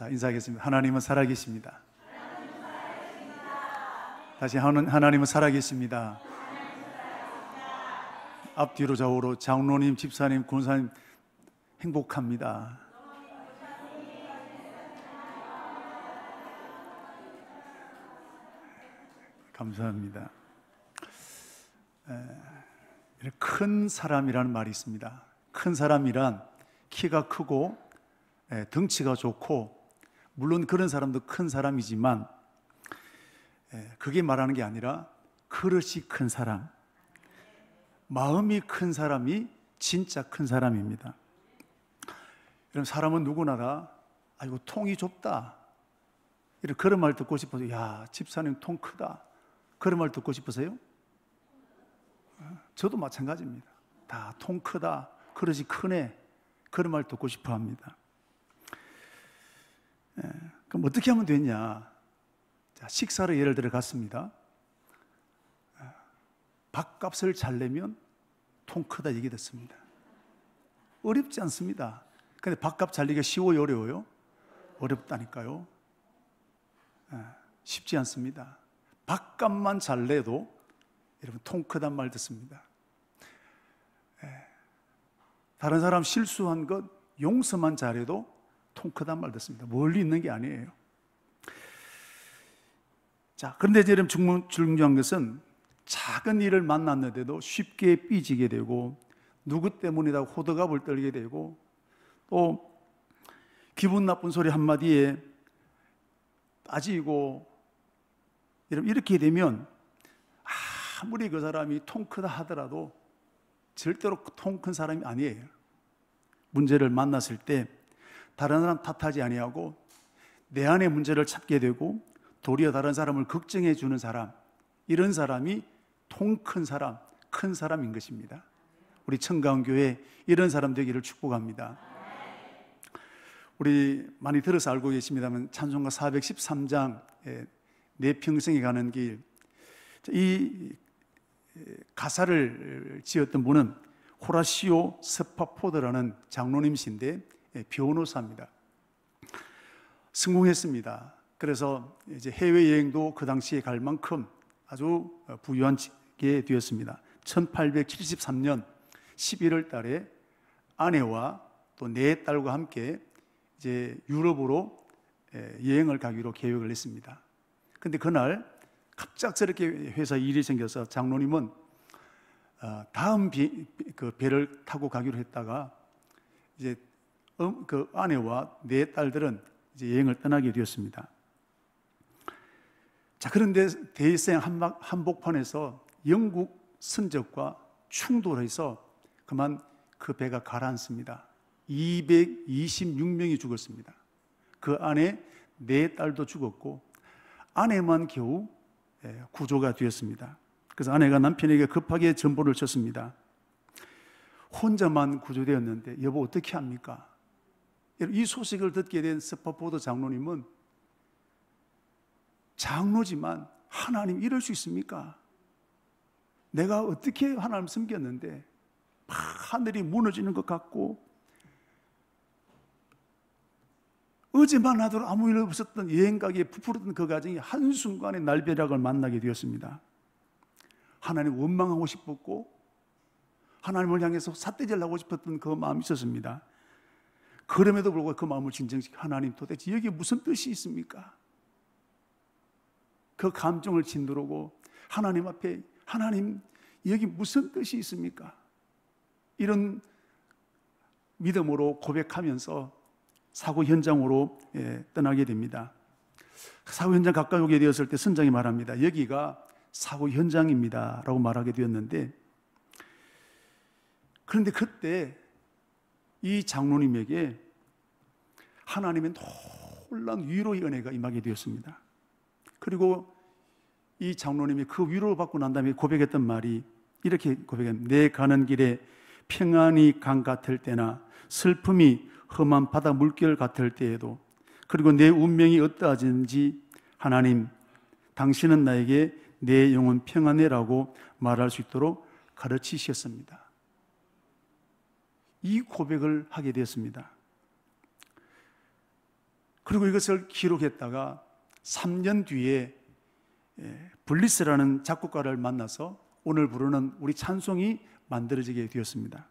자, 인사하겠습니다. 하나님은 살아계십니다. 다시 하나님은 살아계십니다. 앞뒤로 좌우로 장로님, 집사님, 권사님 행복합니다. 감사합니다. 큰 사람이라는 말이 있습니다. 큰 사람이란 키가 크고 덩치가 좋고, 물론 그런 사람도 큰 사람이지만 그게 말하는 게 아니라 그릇이 큰 사람, 마음이 큰 사람이 진짜 큰 사람입니다. 여러분, 사람은 누구나 다 아이고 통이 좁다, 이런 그런 말 듣고 싶어서, 야, 집사님 통 크다, 그런 말 듣고 싶으세요? 저도 마찬가지입니다. 다 통 크다, 그릇이 크네, 그런 말 듣고 싶어 합니다. 그럼 어떻게 하면 되냐? 자, 식사를 예를 들어 갔습니다. 밥값을 잘 내면 통 크다 얘기 됐습니다. 어렵지 않습니다. 근데 밥값 잘 내기가 쉬워요, 어려워요? 어렵다니까요. 쉽지 않습니다. 밥값만 잘 내도 여러분 통 크단 말 듣습니다. 다른 사람 실수한 것 용서만 잘해도 통 크단 말 듣습니다. 멀리 있는 게 아니에요. 자, 그런데 여러분, 중요한 것은 작은 일을 만났는데도 쉽게 삐지게 되고, 누구 때문이다 호들갑을 떨게 되고, 또 기분 나쁜 소리 한마디에 빠지고, 이렇게 되면 아무리 그 사람이 통 크다 하더라도 절대로 통 큰 사람이 아니에요. 문제를 만났을 때 다른 사람 탓하지 아니하고 내 안의 문제를 찾게 되고, 도리어 다른 사람을 걱정해 주는 사람, 이런 사람이 통 큰 사람, 큰 사람인 것입니다. 우리 청가원교회 이런 사람 되기를 축복합니다. 우리 많이 들어서 알고 계십니다만 찬송가 413장 내 평생에 가는 길, 이 가사를 지었던 분은 호라시오 스파포드라는 장로님이신데 변호사입니다. 성공했습니다. 그래서 이제 해외여행도 그 당시에 갈 만큼 아주 부유한 게 되었습니다. 1873년 11월 달에 아내와 또 네 딸과 함께 이제 유럽으로 여행을 가기로 계획을 했습니다. 근데 그날 갑작스럽게 회사 일이 생겨서 장로님은 다음 그 배를 타고 가기로 했다가 이제 그 아내와 네 딸들은 이제 여행을 떠나게 되었습니다. 자, 그런데 대서양 한복판에서 영국 선적과 충돌해서 그만 그 배가 가라앉습니다. 226명이 죽었습니다. 그 안에 네 딸도 죽었고 아내만 겨우 구조가 되었습니다. 그래서 아내가 남편에게 급하게 전보를 쳤습니다. 혼자만 구조되었는데 여보 어떻게 합니까? 이 소식을 듣게 된 스파포드 장로님은, 장로지만 하나님 이럴 수 있습니까? 내가 어떻게 하나님 섬겼는데 막 하늘이 무너지는 것 같고, 어제만 하더라도 아무 일 없었던 여행 가기에 부풀었던 그 가정이 한순간에 날벼락을 만나게 되었습니다. 하나님 원망하고 싶었고 하나님을 향해서 삿대질 하고 싶었던 그 마음이 있었습니다. 그럼에도 불구하고 그 마음을 진정시켜, 하나님 도대체 여기에 무슨 뜻이 있습니까? 그 감정을 짓누르고 하나님 앞에, 하나님 여기 무슨 뜻이 있습니까? 이런 믿음으로 고백하면서 사고 현장으로 떠나게 됩니다. 사고 현장 가까이 오게 되었을 때 선장이 말합니다. 여기가 사고 현장입니다 라고 말하게 되었는데, 그런데 그때 이 장로님에게 하나님의 놀라운 위로의 은혜가 임하게 되었습니다. 그리고 이 장로님이 그 위로를 받고 난 다음에 고백했던 말이 이렇게 고백합니다. 내 가는 길에 평안이 강 같을 때나 슬픔이 험한 바다 물결 같을 때에도, 그리고 내 운명이 어떠하든지 하나님, 당신은 나에게 내 영혼 평안해라고 말할 수 있도록 가르치셨습니다. 이 고백을 하게 되었습니다. 그리고 이것을 기록했다가 3년 뒤에 블리스라는 작곡가를 만나서 오늘 부르는 우리 찬송이 만들어지게 되었습니다.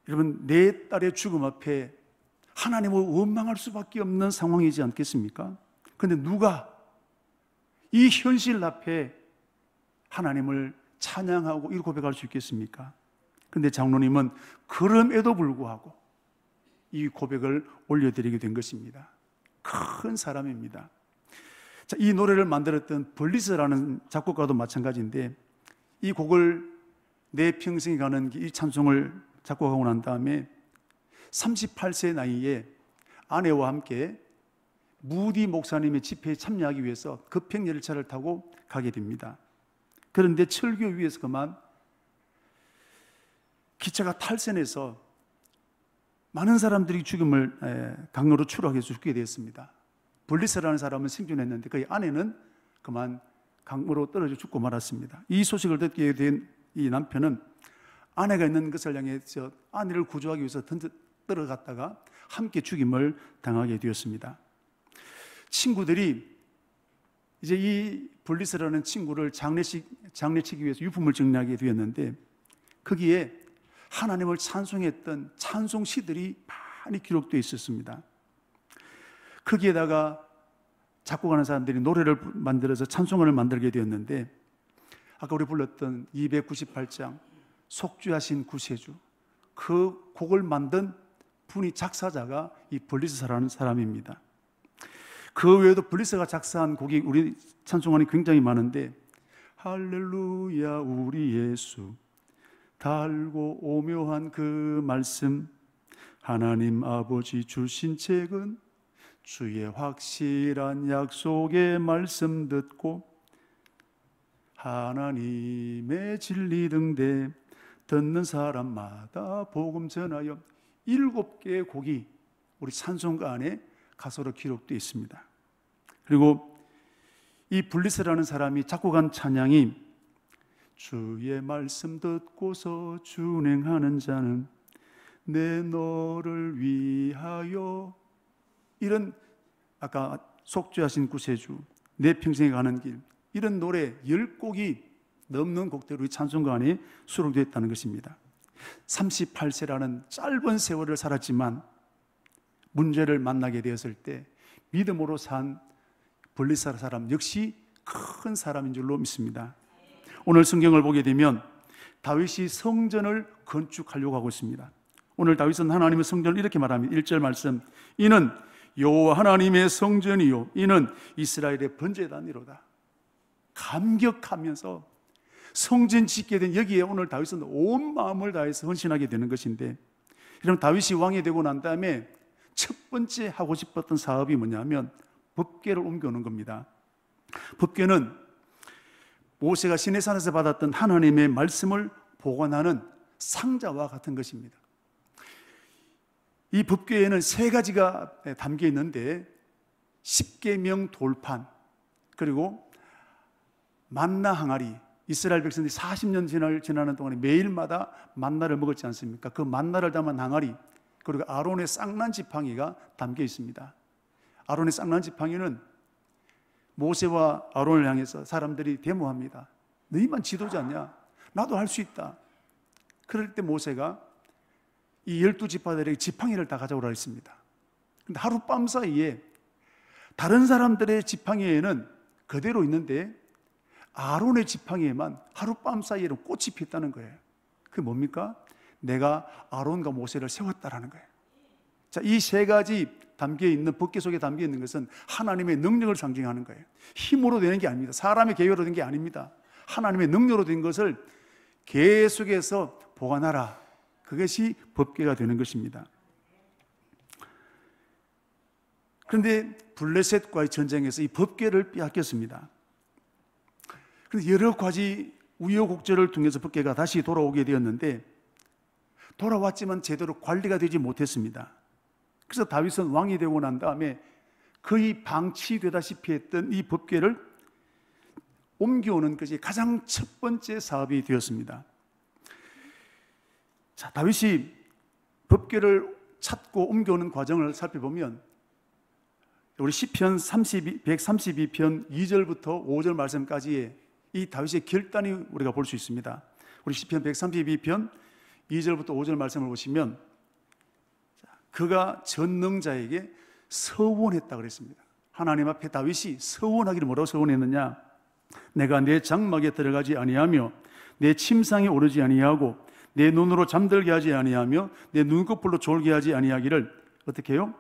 여러분, 내 딸의 죽음 앞에 하나님을 원망할 수밖에 없는 상황이지 않겠습니까? 그런데 누가 이 현실 앞에 하나님을 찬양하고 이 고백할 수 있겠습니까? 그런데 장로님은 그럼에도 불구하고 이 고백을 올려드리게 된 것입니다. 큰 사람입니다. 자, 이 노래를 만들었던 블리스라는 작곡가도 마찬가지인데, 이 곡을 내 평생에 가는 이 찬송을 작곡하고 난 다음에 38세 나이에 아내와 함께 무디 목사님의 집회에 참여하기 위해서 급행열차를 타고 가게 됩니다. 그런데 철교 위에서 그만 기차가 탈선해서 많은 사람들이 죽음을 강로로 추락해서 죽게 되었습니다. 블리스라는 사람은 생존했는데 그의 아내는 그만 강으로 떨어져 죽고 말았습니다. 이 소식을 듣게 된 이 남편은 아내가 있는 것을 향해서 아내를 구조하기 위해서 떨어갔다가 함께 죽임을 당하게 되었습니다. 친구들이 이제 이 블리스라는 친구를 장례치기 위해서 유품을 정리하게 되었는데, 거기에 하나님을 찬송했던 찬송시들이 많이 기록되어 있었습니다. 거기에다가 작곡하는 사람들이 노래를 만들어서 찬송을 만들게 되었는데, 아까 우리 불렀던 298장 속죄하신 구세주, 그 곡을 만든 분이 작사자가 이 블리스라는 사람입니다. 그 외에도 블리스가 작사한 곡이 우리 찬송안이 굉장히 많은데, 할렐루야 우리 예수, 달고 오묘한 그 말씀, 하나님 아버지 주신 책은 주의 확실한 약속의 말씀 듣고 하나님의 진리 등대 듣는 사람마다 복음 전하여, 7개의 곡이 우리 찬송가 안에 가사로 기록되어 있습니다. 그리고 이 블리스라는 사람이 작곡한 찬양이 주의 말씀 듣고서 준행하는 자는 내 너를 위하여, 이런 아까 속죄하신 구세주, 내 평생에 가는 길, 이런 노래 10곡이 넘는 곡들이 찬송가 안에 수록되어 있다는 것입니다. 38세라는 짧은 세월을 살았지만 문제를 만나게 되었을 때 믿음으로 산 블리스 사람 역시 큰 사람인 줄로 믿습니다. 오늘 성경을 보게 되면 다윗이 성전을 건축하려고 하고 있습니다. 오늘 다윗은 하나님의 성전을 이렇게 말합니다. 1절 말씀, 이는 여호와 하나님의 성전이요 이는 이스라엘의 번제단이로다. 감격하면서 성전 짓게 된 여기에 오늘 다윗은 온 마음을 다해서 헌신하게 되는 것인데, 여러분, 다윗이 왕이 되고 난 다음에 첫 번째 하고 싶었던 사업이 뭐냐면 법궤를 옮겨오는 겁니다. 법궤는 모세가 시내산에서 받았던 하나님의 말씀을 보관하는 상자와 같은 것입니다. 이 법궤에는 3가지가 담겨 있는데, 십계명 돌판, 그리고 만나 항아리. 이스라엘 백성들이 40년 지나는 동안에 매일마다 만나를 먹었지 않습니까? 그 만나를 담은 항아리, 그리고 아론의 쌍난 지팡이가 담겨 있습니다. 아론의 쌍난 지팡이는 모세와 아론을 향해서 사람들이 데모합니다. 너희만 지도자냐? 나도 할 수 있다. 그럴 때 모세가 이 12지파들에게 지팡이를 다 가져오라 했습니다. 그런데 하룻밤 사이에 다른 사람들의 지팡이에는 그대로 있는데 아론의 지팡이에만 하룻밤 사이에는 꽃이 피었다는 거예요. 그게 뭡니까? 내가 아론과 모세를 세웠다라는 거예요. 자, 이 3가지 담겨 있는, 법궤 속에 담겨 있는 것은 하나님의 능력을 상징하는 거예요. 힘으로 되는 게 아닙니다. 사람의 계획으로 된 게 아닙니다. 하나님의 능력으로 된 것을 계속해서 보관하라. 그것이 법궤가 되는 것입니다. 그런데 블레셋과의 전쟁에서 이 법궤를 빼앗겼습니다. 그런데 여러 가지 우여곡절을 통해서 법궤가 다시 돌아오게 되었는데, 돌아왔지만 제대로 관리가 되지 못했습니다. 그래서 다윗은 왕이 되고 난 다음에 거의 방치되다시피 했던 이 법궤를 옮겨오는 것이 가장 첫 번째 사업이 되었습니다. 자, 다윗이 법궤를 찾고 옮겨오는 과정을 살펴보면 우리 시편 132편 2절부터 5절 말씀까지의 이 다윗의 결단이 우리가 볼 수 있습니다. 우리 시편 132편 2절부터 5절 말씀을 보시면 그가 전능자에게 서원했다 그랬습니다. 하나님 앞에 다윗이 서원하기를 뭐라고 서원했느냐? 내가 내 장막에 들어가지 아니하며 내 침상에 오르지 아니하고 내 눈으로 잠들게 하지 아니하며 내 눈꺼풀로 졸게 하지 아니하기를 어떻게 해요?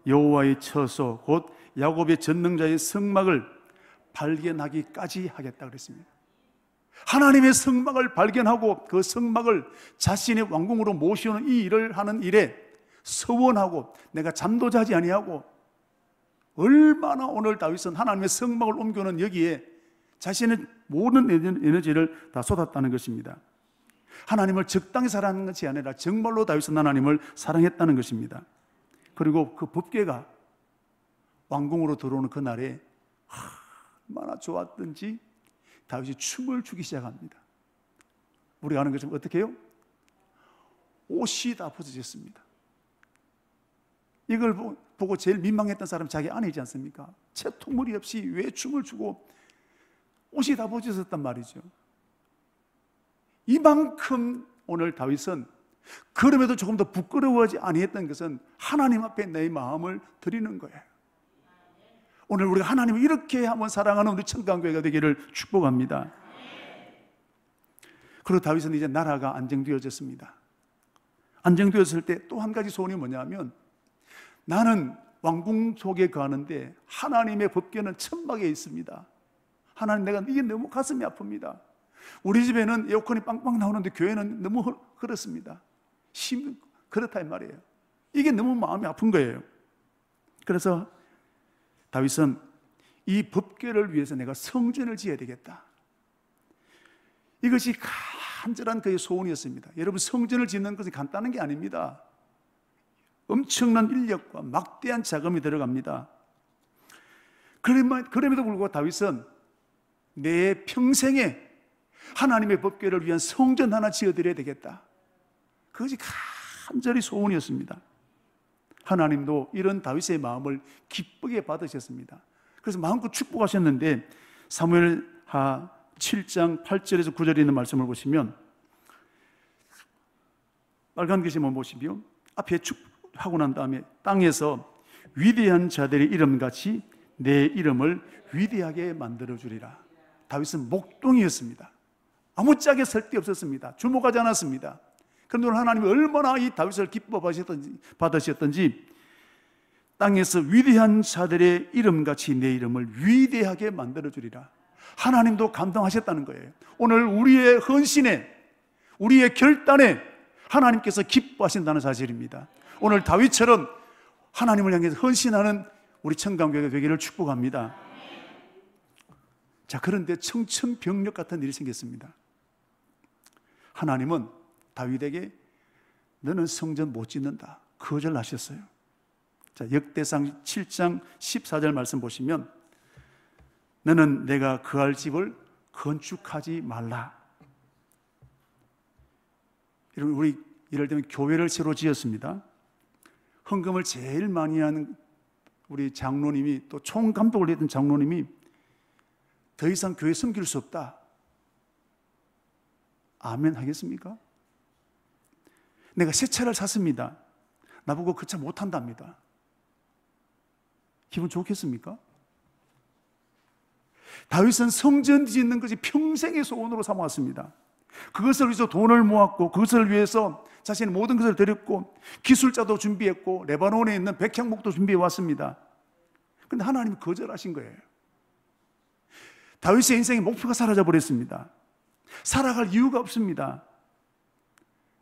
여호와의 처소 곧 야곱의 전능자의 성막을 발견하기까지 하겠다 그랬습니다. 하나님의 성막을 발견하고 그 성막을 자신의 왕궁으로 모시는 이 일을 하는 일에 서원하고 내가 잠도 자지 아니하고 얼마나 오늘 다윗은 하나님의 성막을 옮겨오는 여기에 자신의 모든 에너지를 다 쏟았다는 것입니다. 하나님을 적당히 사랑하는 것이 아니라 정말로 다윗은 하나님을 사랑했다는 것입니다. 그리고 그 법궤가 왕궁으로 들어오는 그날에 얼마나 좋았던지 다윗이 춤을 추기 시작합니다. 우리가 아는 것처럼 어떻게 해요? 옷이 다 벗어졌습니다. 이걸 보고 제일 민망했던 사람이 자기 아내이지 않습니까? 채통물이 없이 왜 춤을 추고 옷이 다 벗어졌단 말이죠. 이만큼 오늘 다윗은 그럼에도 조금 더 부끄러워하지 아니했던 것은 하나님 앞에 내 마음을 드리는 거예요. 오늘 우리가 하나님을 이렇게 한번 사랑하는 우리 청강교회가 되기를 축복합니다. 그리고 다윗은 이제 나라가 안정되어졌습니다. 안정되었을 때 또 한 가지 소원이 뭐냐면 나는 왕궁 속에 가는데 하나님의 법궤는 천막에 있습니다. 하나님, 내가 이게 너무 가슴이 아픕니다. 우리 집에는 에어컨이 빵빵 나오는데 교회는 너무 그렇습니다. 그렇다 이 말이에요. 이게 너무 마음이 아픈 거예요. 그래서 다윗은 이 법궤를 위해서 내가 성전을 지어야 되겠다. 이것이 간절한 그의 소원이었습니다. 여러분, 성전을 짓는 것은 간단한 게 아닙니다. 엄청난 인력과 막대한 자금이 들어갑니다. 그럼에도 불구하고 다윗은 내 평생에 하나님의 법궤를 위한 성전 하나 지어드려야 되겠다. 그것이 간절히 소원이었습니다. 하나님도 이런 다윗의 마음을 기쁘게 받으셨습니다. 그래서 마음껏 축복하셨는데 사무엘하 7장 8절에서 9절에 있는 말씀을 보시면 빨간 글씨만 보시면 앞에 축하고 난 다음에 땅에서 위대한 자들의 이름같이 내 이름을 위대하게 만들어주리라. 다윗은 목동이었습니다. 아무짝에 설 데 없었습니다. 주목하지 않았습니다. 그런데 오늘 하나님이 얼마나 이 다윗을 기뻐 받으셨던지 땅에서 위대한 자들의 이름같이 내 이름을 위대하게 만들어주리라. 하나님도 감동하셨다는 거예요. 오늘 우리의 헌신에, 우리의 결단에 하나님께서 기뻐하신다는 사실입니다. 오늘 다윗처럼 하나님을 향해서 헌신하는 우리 청강교회가 되기를 축복합니다. 자, 그런데 청천벽력 같은 일이 생겼습니다. 하나님은 다윗에게 너는 성전 못 짓는다 거절하셨어요. 자, 역대상 7장 14절 말씀 보시면 너는 내가 거할 집을 건축하지 말라. 여러분, 우리 예를 들면 교회를 새로 지었습니다. 헌금을 제일 많이 하는 우리 장로님이, 또 총감독을 했던 장로님이 더 이상 교회 섬길 수 없다. 아멘 하겠습니까? 내가 새 차를 샀습니다. 나보고 그 차 못한답니다. 기분 좋겠습니까? 다윗은 성전 짓는 것이 평생의 소원으로 삼아왔습니다. 그것을 위해서 돈을 모았고 그것을 위해서 자신의 모든 것을 드렸고 기술자도 준비했고 레바논에 있는 백향목도 준비해 왔습니다. 그런데 하나님이 거절하신 거예요. 다윗의 인생의 목표가 사라져 버렸습니다. 살아갈 이유가 없습니다.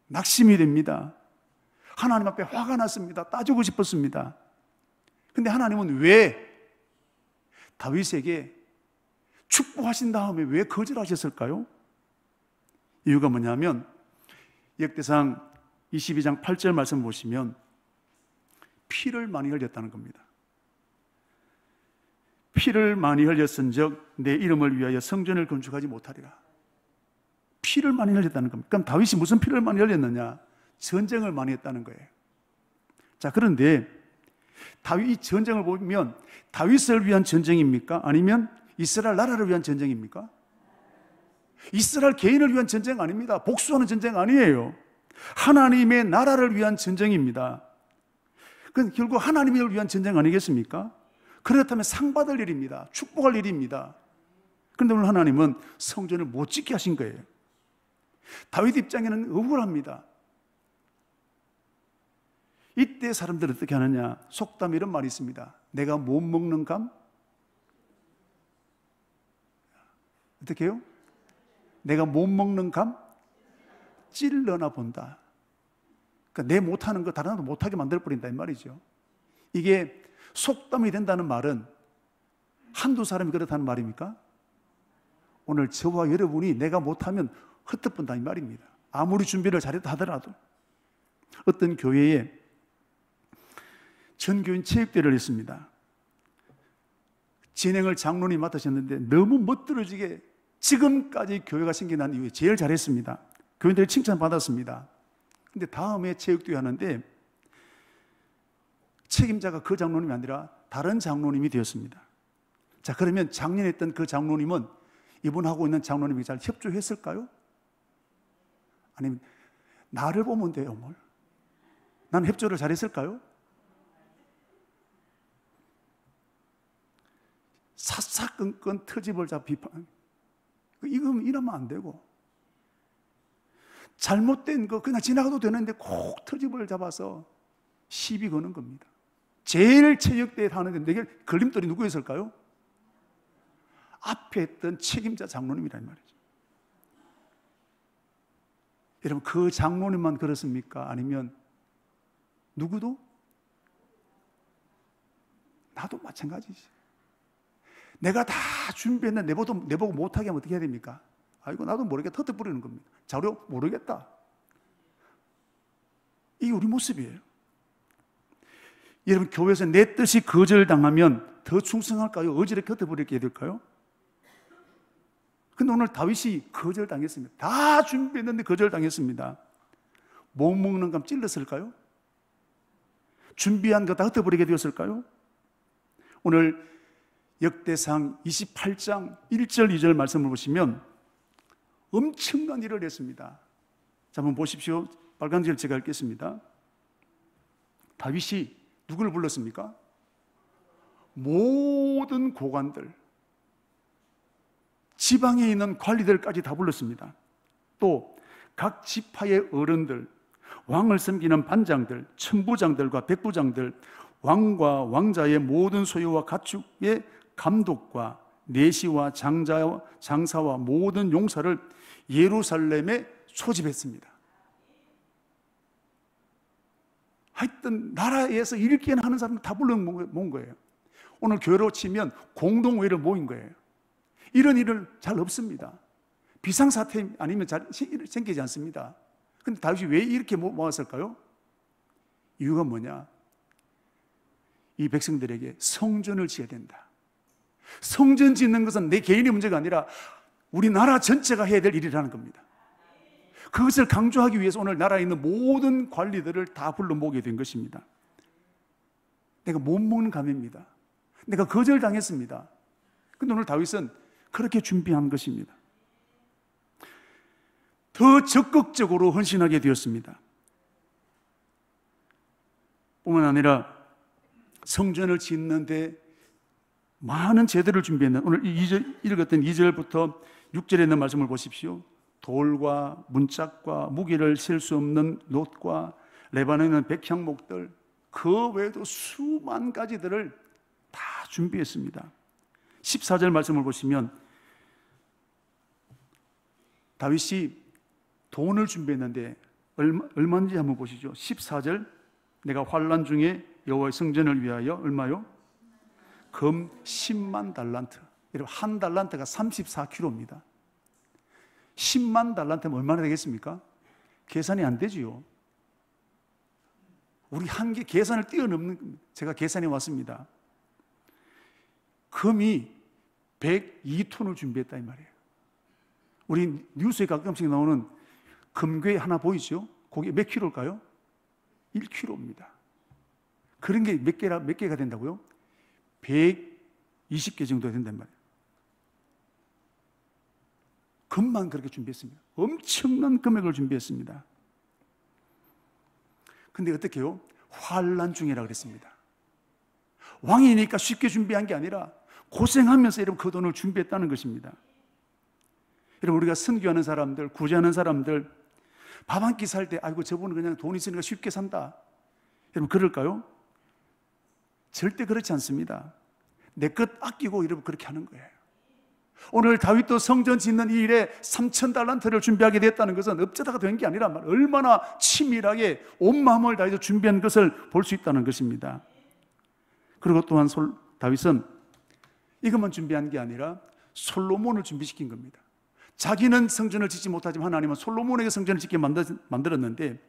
낙심이 됩니다. 하나님 앞에 화가 났습니다. 따지고 싶었습니다. 그런데 하나님은 왜 다윗에게 축복하신 다음에 왜 거절하셨을까요? 이유가 뭐냐면 역대상 22장 8절 말씀 보시면 피를 많이 흘렸다는 겁니다. 피를 많이 흘렸은즉 내 이름을 위하여 성전을 건축하지 못하리라. 피를 많이 흘렸다는 겁니다. 그럼 다윗이 무슨 피를 많이 흘렸느냐? 전쟁을 많이 했다는 거예요. 자, 그런데 이 전쟁을 보면 다윗을 위한 전쟁입니까? 아니면 이스라엘 나라를 위한 전쟁입니까? 이스라엘 개인을 위한 전쟁 아닙니다. 복수하는 전쟁 아니에요. 하나님의 나라를 위한 전쟁입니다. 그건 결국 하나님을 위한 전쟁 아니겠습니까? 그렇다면 상 받을 일입니다. 축복할 일입니다. 그런데 오늘 하나님은 성전을 못 짓게 하신 거예요. 다윗 입장에는 억울합니다. 이때 사람들은 어떻게 하느냐? 속담 이런 말이 있습니다. 내가 못 먹는 감? 어떻게 해요? 내가 못 먹는 감? 찔러나 본다. 그러니까 내 못하는 거 다른 사람도 못하게 만들어버린다 이 말이죠. 이게 속담이 된다는 말은 한두 사람이 그렇다는 말입니까? 오늘 저와 여러분이 내가 못하면 흩어본다 이 말입니다. 아무리 준비를 잘했다 하더라도. 어떤 교회에 전교인 체육대회를 했습니다. 진행을 장로님이 맡으셨는데 너무 멋들어지게 지금까지 교회가 생긴 난 이후에 제일 잘했습니다. 교인들이 칭찬받았습니다. 근데 다음에 체육대회 하는데 책임자가 그 장로님이 아니라 다른 장로님이 되었습니다. 자, 그러면 작년에 했던 그 장로님은 이번 하고 있는 장로님이 잘 협조했을까요? 아니면 나를 보면 돼요, 뭘? 난 협조를 잘했을까요? 사사건건 트집을 잡 비판. 이러면 안 되고. 잘못된 거 그냥 지나가도 되는데 꼭 트집을 잡아서 시비 거는 겁니다. 제일 체육대회 하는데 내게 걸림돌이 누구였을까요? 앞에 있던 책임자 장로님이란 말이죠. 여러분, 그 장로님만 그렇습니까? 아니면 누구도? 나도 마찬가지지. 내가 다 준비했는데 내보고 못하게 하면 어떻게 해야 됩니까? 아이고, 나도 모르겠다. 터뜨리는 겁니다. 자료 모르겠다. 이게 우리 모습이에요. 여러분, 교회에서 내 뜻이 거절당하면 더 충성할까요? 어지럽게 터뜨리게 될까요? 근데 오늘 다윗이 거절당했습니다. 다 준비했는데 거절당했습니다. 못 먹는 감 찔렀을까요? 준비한 거 다 흩어버리게 되었을까요? 오늘 역대상 28장 1절 2절 말씀을 보시면 엄청난 일을 했습니다. 자, 한번 보십시오. 빨간 줄 제가 읽겠습니다. 다윗이 누구를 불렀습니까? 모든 고관들, 지방에 있는 관리들까지 다 불렀습니다. 또 각 지파의 어른들, 왕을 섬기는 반장들, 천부장들과 백부장들, 왕과 왕자의 모든 소유와 가축의 감독과 내시와 장사와 모든 용사를 예루살렘에 소집했습니다. 하여튼 나라에서 일기나 하는 사람을 다 불러 모은 거예요. 오늘 교회로 치면 공동회의를 모인 거예요. 이런 일은 잘 없습니다. 비상사태 아니면 잘 생기지 않습니다. 그런데 다윗이 왜 이렇게 모았을까요? 이유가 뭐냐? 이 백성들에게 성전을 지어야 된다. 성전 짓는 것은 내 개인의 문제가 아니라 우리나라 전체가 해야 될 일이라는 겁니다. 그것을 강조하기 위해서 오늘 나라에 있는 모든 관리들을 다 불러 모으게 된 것입니다. 내가 못 먹는 감입니다. 내가 거절당했습니다. 그런데 오늘 다윗은 그렇게 준비한 것입니다. 더 적극적으로 헌신하게 되었습니다. 뿐만 아니라 성전을 짓는데 많은 제도를 준비했는 오늘 읽었던 2절부터 6절에 있는 말씀을 보십시오. 돌과 문짝과 무기를 셀 수 없는 놋과 레바논에 있는 백향목들, 그 외에도 수만 가지들을 다 준비했습니다. 14절 말씀을 보시면 다윗이 돈을 준비했는데 얼마인지 한번 보시죠. 14절, 내가 환난 중에 여호와의 성전을 위하여 얼마요? 금 10만 달란트. 여러분, 한 달란트가 34kg입니다. 10만 달란트면 얼마나 되겠습니까? 계산이 안 되지요. 우리 한계 계산을 뛰어넘는, 제가 계산해 왔습니다. 금이 102톤을 준비했다 이 말이에요. 우리 뉴스에 가끔씩 나오는 금괴 하나 보이죠? 그게 몇 킬로일까요? 1킬로입니다. 그런 게 몇 개가 된다고요? 120개 정도 된단 말이에요. 금만 그렇게 준비했습니다. 엄청난 금액을 준비했습니다. 근데 어떻게 해요? 환난 중이라 그랬습니다. 왕이니까 쉽게 준비한 게 아니라 고생하면서 여러분 그 돈을 준비했다는 것입니다. 여러분, 우리가 선교하는 사람들, 구제하는 사람들, 밥 한 끼 살 때 아이고 저분은 그냥 돈 있으니까 쉽게 산다, 여러분 그럴까요? 절대 그렇지 않습니다. 내 것 아끼고 여러분 그렇게 하는 거예요. 오늘 다윗도 성전 짓는 이 일에 3,000달란트를 준비하게 됐다는 것은 어쩌다가 된 게 아니라 얼마나 치밀하게 온 마음을 다해서 준비한 것을 볼 수 있다는 것입니다. 그리고 또한 다윗은 이것만 준비한 게 아니라 솔로몬을 준비시킨 겁니다. 자기는 성전을 짓지 못하지만 하나님은 솔로몬에게 성전을 짓게 만들었는데,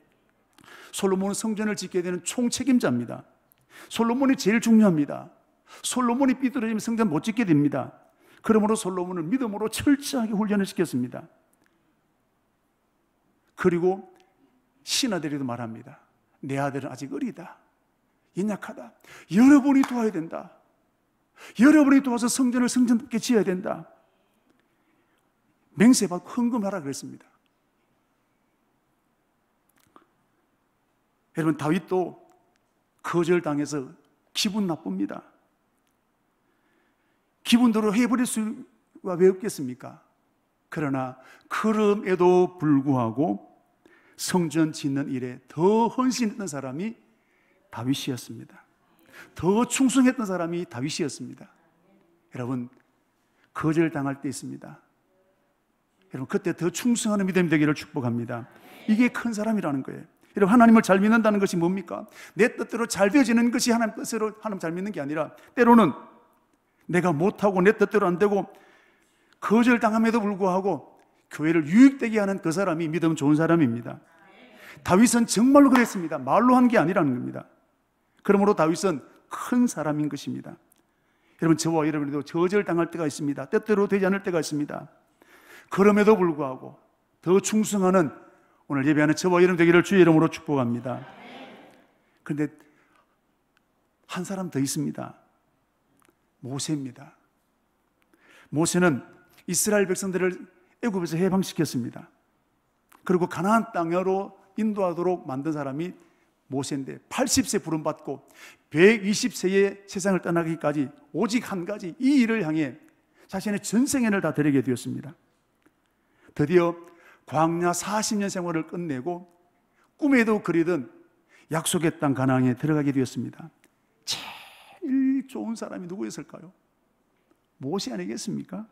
솔로몬은 성전을 짓게 되는 총책임자입니다. 솔로몬이 제일 중요합니다. 솔로몬이 삐뚤어지면 성전 못 짓게 됩니다. 그러므로 솔로몬을 믿음으로 철저하게 훈련을 시켰습니다. 그리고 신하들에도 말합니다. 내 아들은 아직 어리다, 연약하다, 여러분이 도와야 된다, 여러분이 도와서 성전답게 지어야 된다, 맹세받고 헌금하라 그랬습니다. 여러분, 다윗도 거절당해서 기분 나쁩니다. 기분대로 해버릴 수가 왜 없겠습니까? 그러나 그럼에도 불구하고 성전 짓는 일에 더 헌신했던 사람이 다윗이었습니다. 더 충성했던 사람이 다윗이었습니다. 여러분, 거절당할 때 있습니다. 여러분, 그때 더 충성하는 믿음이 되기를 축복합니다. 이게 큰 사람이라는 거예요. 여러분, 하나님을 잘 믿는다는 것이 뭡니까? 내 뜻대로 잘 되어지는 것이 하나님 뜻으로 하나님 잘 믿는 게 아니라, 때로는 내가 못하고 내 뜻대로 안 되고 거절당함에도 불구하고 교회를 유익되게 하는 그 사람이 믿음 좋은 사람입니다. 다윗은 정말로 그랬습니다. 말로 한 게 아니라는 겁니다. 그러므로 다윗은 큰 사람인 것입니다. 여러분, 저와 여러분도 거절당할 때가 있습니다. 뜻대로 되지 않을 때가 있습니다. 그럼에도 불구하고 더 충성하는 오늘 예배하는 저와 여러분 되기를 주의 이름으로 축복합니다. 그런데 한 사람 더 있습니다. 모세입니다. 모세는 이스라엘 백성들을 애굽에서 해방시켰습니다. 그리고 가나안 땅으로 인도하도록 만든 사람이 모세인데, 80세 부름받고 120세에 세상을 떠나기까지 오직 한 가지, 이 일을 향해 자신의 전생애를 다 드리게 되었습니다. 드디어 광야 40년 생활을 끝내고 꿈에도 그리던 약속의 땅 가나안에 들어가게 되었습니다. 제일 좋은 사람이 누구였을까요? 모세 아니겠습니까?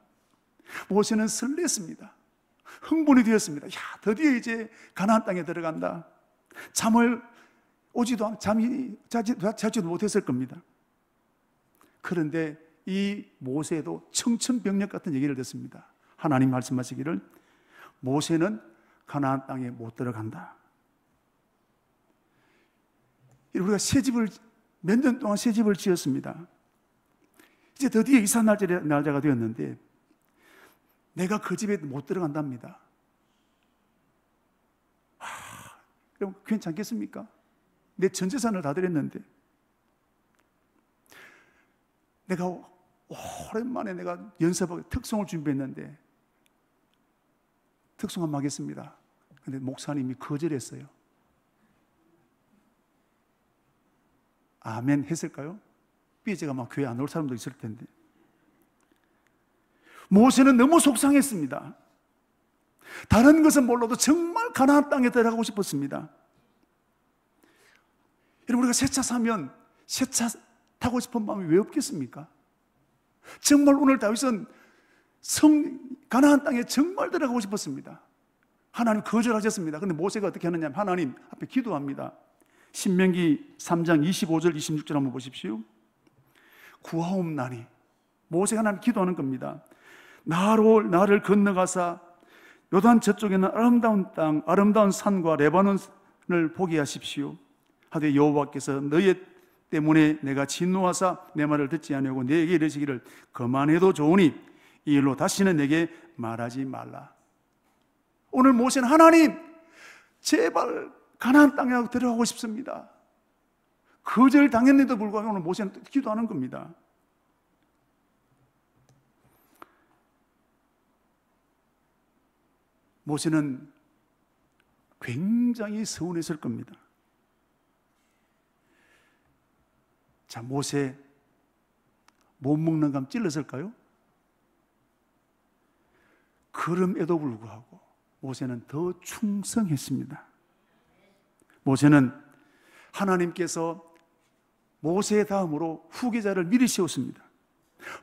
모세는 설렜습니다. 흥분이 되었습니다. 야, 드디어 이제 가나안 땅에 들어간다. 잠을 오지도 잠이 자지도 못했을 겁니다. 그런데 이 모세도 청천벽력 같은 얘기를 듣습니다. 하나님 말씀하시기를 모세는 가나안 땅에 못 들어간다. 우리가 몇 년 동안 새 집을 지었습니다. 이제 드디어 이사 날짜가 되었는데 내가 그 집에 못 들어간답니다. 그럼 괜찮겠습니까? 내 전 재산을 다 드렸는데, 내가 오랜만에 내가 연습하고 특송을 준비했는데 특송 한번 하겠습니다. 근데 목사님이 거절했어요. 아멘 했을까요? 삐제가 막 교회 안 올 사람도 있을 텐데. 모세는 너무 속상했습니다. 다른 것은 몰라도 정말 가나안 땅에 들어가고 싶었습니다. 여러분, 우리가 새 차 사면 새 차 타고 싶은 마음이 왜 없겠습니까? 정말 오늘 다윗은 가나안 땅에 정말 들어가고 싶었습니다. 하나님 거절하셨습니다. 그런데 모세가 어떻게 하느냐, 하나님 앞에 기도합니다. 신명기 3장 25절 26절 한번 보십시오. 구하옵나니, 모세가 하나님 기도하는 겁니다. 나를 건너가사 요단 저쪽에는 아름다운 땅, 아름다운 산과 레바논을 보게 하십시오. 하되 여호와께서 너희 때문에 내가 진노하사 내 말을 듣지 아니하고 내게 이르시기를 그만해도 좋으니 이 일로 다시는 내게 말하지 말라. 오늘 모세는 하나님 제발 가나안 땅에 들어가고 싶습니다. 거절 당했는데도 불구하고 오늘 모세는 기도하는 겁니다. 모세는 굉장히 서운했을 겁니다. 자, 모세 못 먹는 감 찔렀을까요? 그럼에도 불구하고 모세는 더 충성했습니다. 모세는 하나님께서 모세 다음으로 후계자를 미리 세웠습니다.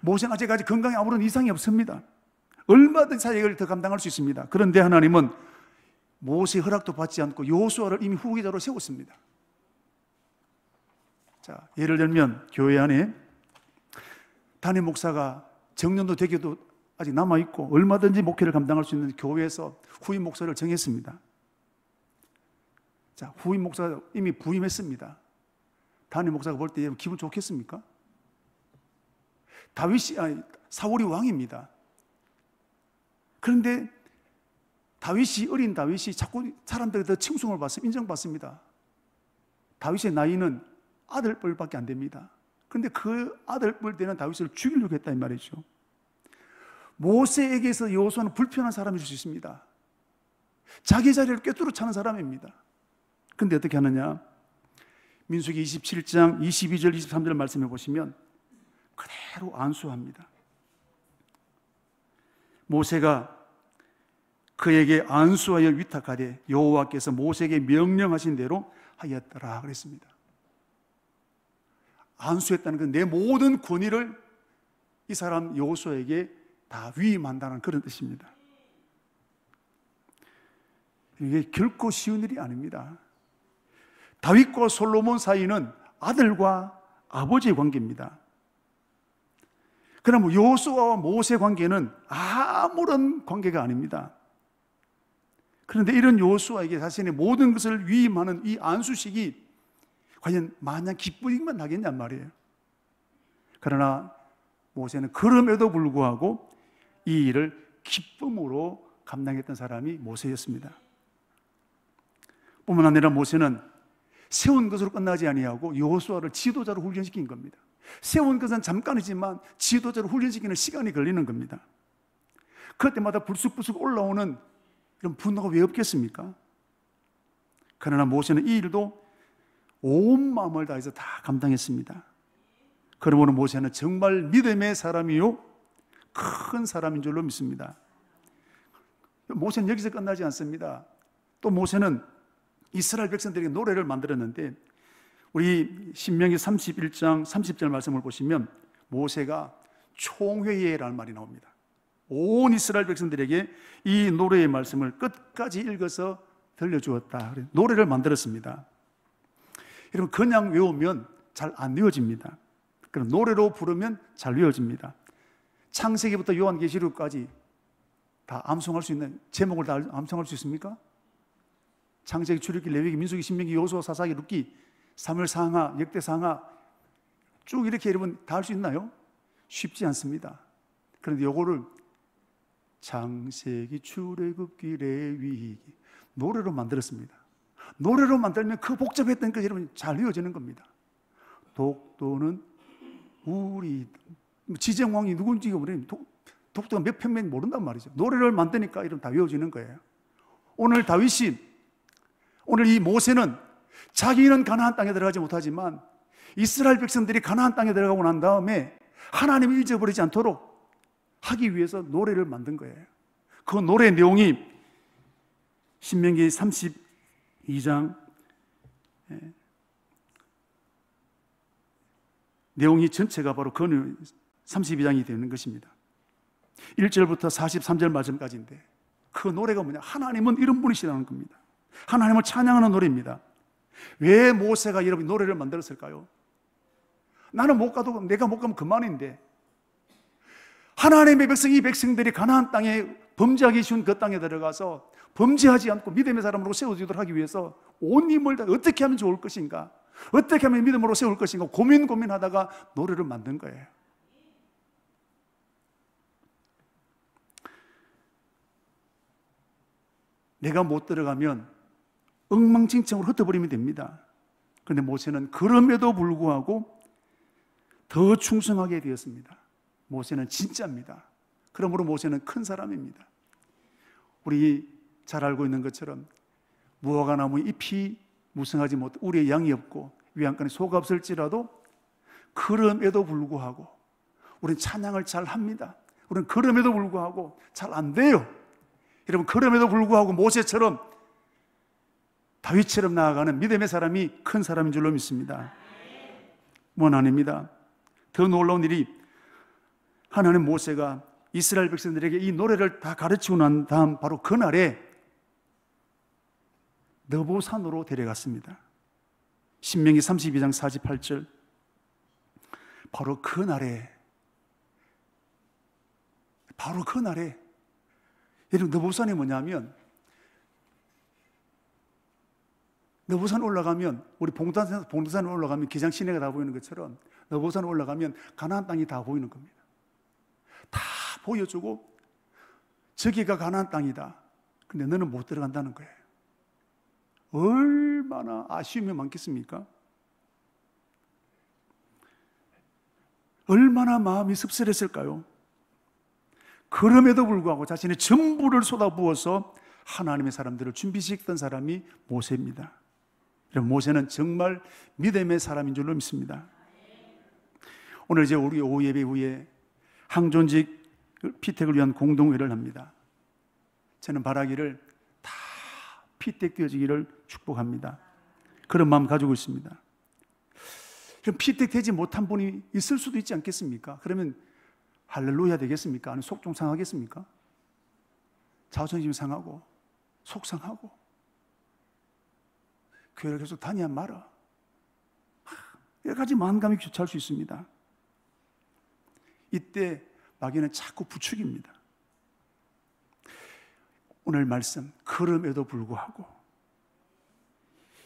모세는 아직까지 건강에 아무런 이상이 없습니다. 얼마든지 사역을 더 감당할 수 있습니다. 그런데 하나님은 모세의 허락도 받지 않고 여호수아를 이미 후계자로 세웠습니다. 자, 예를 들면 교회 안에 담임 목사가 정년도 되기도 아직 남아있고 얼마든지 목회를 감당할 수 있는 교회에서 후임 목사를 정했습니다. 자, 후임 목사가 이미 부임했습니다. 담임 목사가 볼 때 기분 좋겠습니까? 사울이 왕입니다. 그런데 어린 다윗이 자꾸 사람들에게 칭송을 받습니다. 인정받습니다. 다윗의 나이는 아들뻘밖에 안 됩니다. 그런데 그 아들뻘 되는 다윗을 죽이려고 했다 이 말이죠. 모세에게서 여호수아는 불편한 사람일 수 있습니다. 자기 자리를 꿰뚫어 차는 사람입니다. 그런데 어떻게 하느냐? 민수기 27장 22절 23절 말씀해 보시면 그대로 안수합니다. 모세가 그에게 안수하여 위탁하되 여호와께서 모세에게 명령하신 대로 하였더라 그랬습니다. 안수했다는 건 내 모든 권위를 이 사람 여호수아에게 다 위임한다는 그런 뜻입니다. 이게 결코 쉬운 일이 아닙니다. 다윗과 솔로몬 사이는 아들과 아버지의 관계입니다. 그럼 여호수아와 모세 관계는 아무런 관계가 아닙니다. 그런데 이런 여호수아에게 자신의 모든 것을 위임하는 이 안수식이 과연 마냥 기쁘기만 하겠냔 말이에요. 그러나 모세는 그럼에도 불구하고 이 일을 기쁨으로 감당했던 사람이 모세였습니다. 뿐만 아니라 모세는 세운 것으로 끝나지 아니하고 여호수아를 지도자로 훈련시킨 겁니다. 세운 것은 잠깐이지만 지도자로 훈련시키는 시간이 걸리는 겁니다. 그때마다 불쑥불쑥 올라오는 이런 분노가 왜 없겠습니까? 그러나 모세는 이 일도 온 마음을 다해서 다 감당했습니다. 그러므로 모세는 정말 믿음의 사람이요 큰 사람인 줄로 믿습니다. 모세는 여기서 끝나지 않습니다. 또 모세는 이스라엘 백성들에게 노래를 만들었는데 우리 신명기 31장 30절 말씀을 보시면 모세가 총회의라는 말이 나옵니다. 온 이스라엘 백성들에게 이 노래의 말씀을 끝까지 읽어서 들려주었다. 노래를 만들었습니다. 여러분 그냥 외우면 잘 안 외워집니다. 그럼 노래로 부르면 잘 외워집니다. 창세기부터 요한계시록까지 다 암송할 수 있는 제목을 다 암송할 수 있습니까? 창세기, 출애굽기, 레위기, 민수기, 신명기, 여호수아, 사사기, 룻기, 사무엘 상하, 역대 상하 쭉 이렇게 여러분 다 할 수 있나요? 쉽지 않습니다. 그런데 요거를 창세기, 출애굽기, 레위기 노래로 만들었습니다. 노래로 만들면 그 복잡했던 것 여러분 잘 외워지는 겁니다. 독도는 우리 지정왕이 누군지가 모르면 독도가 몇 평면 모른단 말이죠. 노래를 만드니까 이런 다 외워지는 거예요. 오늘 이 모세는 자기는 가나안 땅에 들어가지 못하지만 이스라엘 백성들이 가나안 땅에 들어가고 난 다음에 하나님을 잊어버리지 않도록 하기 위해서 노래를 만든 거예요. 그 노래 내용이 신명기 32장 내용이 전체가 바로 그 32장이 되는 것입니다. 1절부터 43절 말씀까지인데 그 노래가 뭐냐? 하나님은 이런 분이시라는 겁니다. 하나님을 찬양하는 노래입니다. 왜 모세가 여러분 노래를 만들었을까요? 나는 못 가도 내가 못 가면 그만인데 하나님의 백성, 이 백성들이 가나안 땅에 범죄하기 쉬운 그 땅에 들어가서 범죄하지 않고 믿음의 사람으로 세워지도록 하기 위해서 온 힘을 다 어떻게 하면 좋을 것인가, 어떻게 하면 믿음으로 세울 것인가 고민하다가 노래를 만든 거예요. 내가 못 들어가면 엉망진창으로 흩어버리면 됩니다. 그런데 모세는 그럼에도 불구하고 더 충성하게 되었습니다. 모세는 진짜입니다. 그러므로 모세는 큰 사람입니다. 우리 잘 알고 있는 것처럼 무화과 나무 잎이 무성하지 못, 우리의 양이 없고 위안간에 소가 없을지라도 그럼에도 불구하고 우리는 찬양을 잘 합니다. 우리는 그럼에도 불구하고 잘 안 돼요. 여러분, 그럼에도 불구하고 모세처럼 다윗처럼 나아가는 믿음의 사람이 큰 사람인 줄로 믿습니다. 원 아닙니다. 더 놀라운 일이, 하나님 모세가 이스라엘 백성들에게 이 노래를 다 가르치고 난 다음 바로 그날에 느보산으로 데려갔습니다. 신명기 32장 48절. 바로 그날에 여러분, 느보산이 뭐냐면, 느보산 올라가면, 우리 봉도산 올라가면 기장 시내가 다 보이는 것처럼 느보산 올라가면 가나안 땅이 다 보이는 겁니다. 다 보여주고 저기가 가나안 땅이다. 근데 너는 못 들어간다는 거예요. 얼마나 아쉬움이 많겠습니까? 얼마나 마음이 씁쓸했을까요? 그럼에도 불구하고 자신의 전부를 쏟아부어서 하나님의 사람들을 준비시켰던 사람이 모세입니다. 모세는 정말 믿음의 사람인 줄로 믿습니다. 오늘 이제 우리 오후 예배 후에 항존직 피택을 위한 공동회를 합니다. 저는 바라기를 다 피택되어지기를 축복합니다. 그런 마음 가지고 있습니다. 그럼 피택되지 못한 분이 있을 수도 있지 않겠습니까? 그러면 할렐루야 되겠습니까? 아니면 속 좀 상하겠습니까? 자존심 상하고 속상하고 교회를 계속 다녀야 말아. 여러 가지 만감이 교차할 수 있습니다. 이때 마귀는 자꾸 부추깁니다. 오늘 말씀, 그럼에도 불구하고,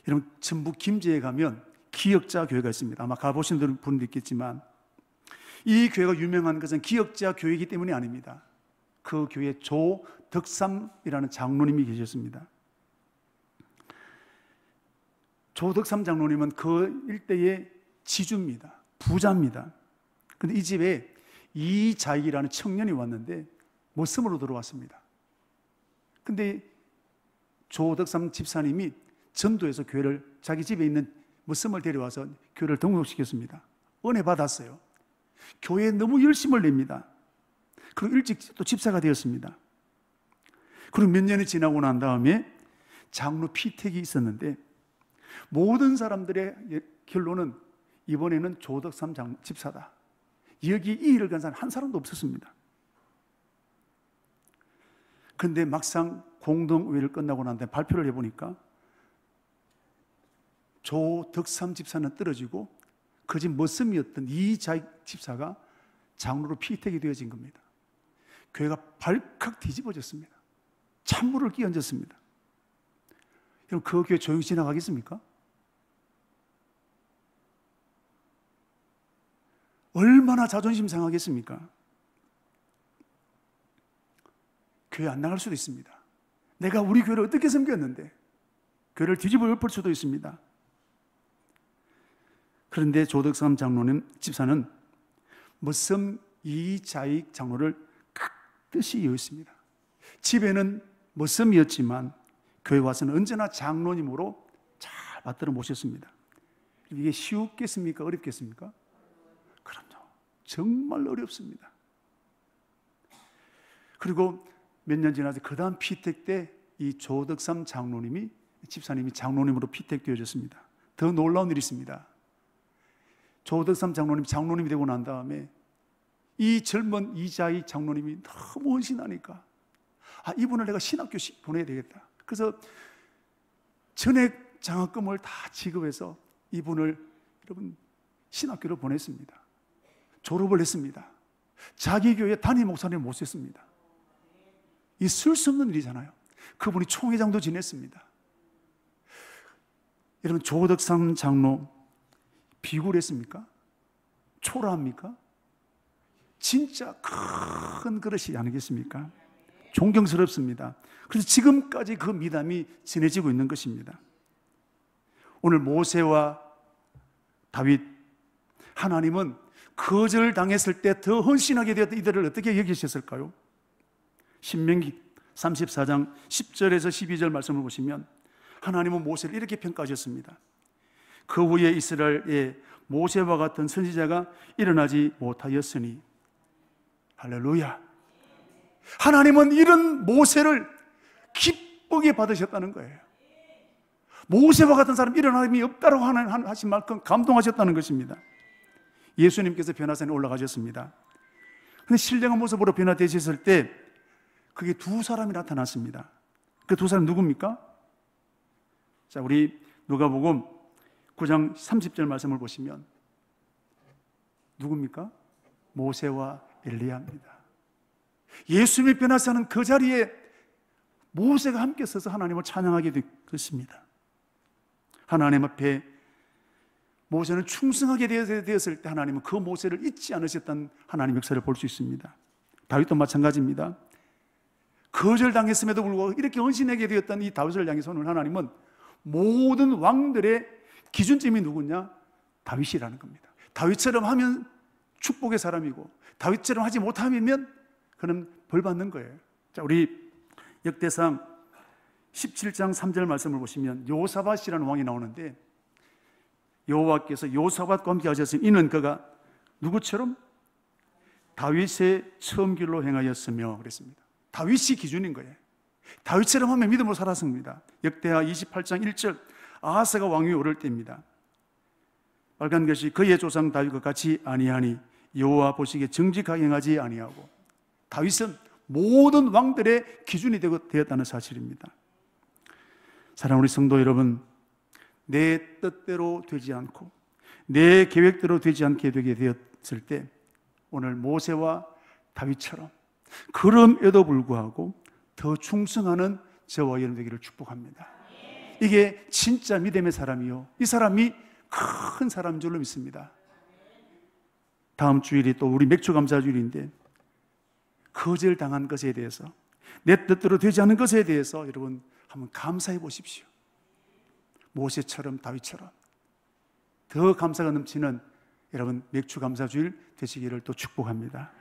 여러분, 전북 김제에 가면 기역자 교회가 있습니다. 아마 가보신 분도 있겠지만 이 교회가 유명한 것은 기역자 교회이기 때문이 아닙니다. 그 교회에 조덕삼이라는 장로님이 계셨습니다. 조덕삼 장로님은 그 일대의 지주입니다. 부자입니다. 그런데 이 집에 이자익이라는 청년이 왔는데 머슴으로 들어왔습니다. 근데 조덕삼 집사님이 전도해서 교회를, 자기 집에 있는 머슴을 데려와서 교회를 등록시켰습니다. 은혜 받았어요. 교회에 너무 열심을 냅니다. 그리고 일찍 또 집사가 되었습니다. 그리고 몇 년이 지나고 난 다음에 장로 피택이 있었는데 모든 사람들의 결론은 이번에는 조덕삼 집사다. 여기 이 일을 간 사람 한 사람도 없었습니다. 그런데 막상 공동회의를 끝나고 난 다음에 발표를 해보니까 조덕삼 집사는 떨어지고 그 집 머슴이었던 이자익 집사가 장로로 피택이 되어진 겁니다. 교회가 발칵 뒤집어졌습니다. 찬물을 끼얹었습니다. 그럼 그 교회 조용히 지나가겠습니까? 얼마나 자존심 상하겠습니까? 교회 안 나갈 수도 있습니다. 내가 우리 교회를 어떻게 섬겼는데 교회를 뒤집어 엎을 수도 있습니다. 그런데 조덕삼 장로님 집사는 머슴 이자익 장로를 뜻이 여겼습니다. 집에는 머슴이었지만 교회 와서는 언제나 장로님으로 잘 받들어 모셨습니다. 이게 쉬웠겠습니까? 어렵겠습니까? 그럼요. 정말 어렵습니다. 그리고 몇 년 지나서 그 다음 피택 때 이 조덕삼 집사님이 장로님으로 피택되어졌습니다. 더 놀라운 일이 있습니다. 조덕삼 장로님이 되고 난 다음에 이 젊은 이자익 장로님이 너무 헌신하니까 이분을 내가 신학교 보내야 되겠다. 그래서 전액 장학금을 다 지급해서 이분을 여러분 신학교로 보냈습니다. 졸업을 했습니다. 자기 교회 담임 목사님 모셨습니다. 있을 수 없는 일이잖아요. 그분이 총회장도 지냈습니다. 여러분, 조덕삼 장로 비굴했습니까? 초라합니까? 진짜 큰 그릇이 아니겠습니까? 존경스럽습니다. 그래서 지금까지 그 미담이 전해지고 있는 것입니다. 오늘 모세와 다윗, 하나님은 거절당했을 때 더 헌신하게 되었던 이들을 어떻게 여기셨을까요? 신명기 34장 10절에서 12절 말씀을 보시면 하나님은 모세를 이렇게 평가하셨습니다. 그 후에 이스라엘에 모세와 같은 선지자가 일어나지 못하였으니. 할렐루야. 하나님은 이런 모세를 기쁘게 받으셨다는 거예요. 모세와 같은 사람 일어남이 없다고 하신 만큼 감동하셨다는 것입니다. 예수님께서 변화산에 올라가셨습니다. 그런데 신령한 모습으로 변화되셨을 때 그게 두 사람이 나타났습니다. 그 두 사람 누굽니까? 자, 우리 누가복음 9장 30절 말씀을 보시면 누굽니까? 모세와 엘리야입니다. 예수님이 변화사는 그 자리에 모세가 함께 서서 하나님을 찬양하게 됐습니다. 하나님 앞에 모세는 충성하게 되었을 때 하나님은 그 모세를 잊지 않으셨던 하나님의 역사를 볼 수 있습니다. 다윗도 마찬가지입니다. 거절당했음에도 불구하고 이렇게 헌신하게 되었던 이 다윗을 향해서 오늘 하나님은 모든 왕들의 기준점이 누구냐? 다윗이라는 겁니다. 다윗처럼 하면 축복의 사람이고 다윗처럼 하지 못하면 그는 벌 받는 거예요. 자, 우리 역대상 17장 3절 말씀을 보시면 요사밧이라는 왕이 나오는데 여호와께서 요사밧과 함께 하셨으니 이는 그가 누구처럼? 다윗의 처음 길로 행하였으며 그랬습니다. 다윗이 기준인 거예요. 다윗처럼 하면 믿음으로 살았습니다. 역대하 28장 1절 아하스가 왕위에 오를 때입니다. 빨간 것이 그의 조상 다윗과 같이 아니하니 여호와 보시기에 정직하게 행하지 아니하고. 다윗은 모든 왕들의 기준이 되었다는 사실입니다. 사랑하는 우리 성도 여러분, 내 뜻대로 되지 않고 내 계획대로 되지 않게 되게 되었을 때 오늘 모세와 다윗처럼 그럼에도 불구하고 더 충성하는 저와 여러분 되기를 축복합니다. 이게 진짜 믿음의 사람이요, 이 사람이 큰 사람인 줄로 믿습니다. 다음 주일이 또 우리 맥주감사주일인데 거절당한 것에 대해서, 내 뜻대로 되지 않은 것에 대해서 여러분 한번 감사해 보십시오. 모세처럼 다윗처럼 더 감사가 넘치는 여러분 맥주감사주일 되시기를 또 축복합니다.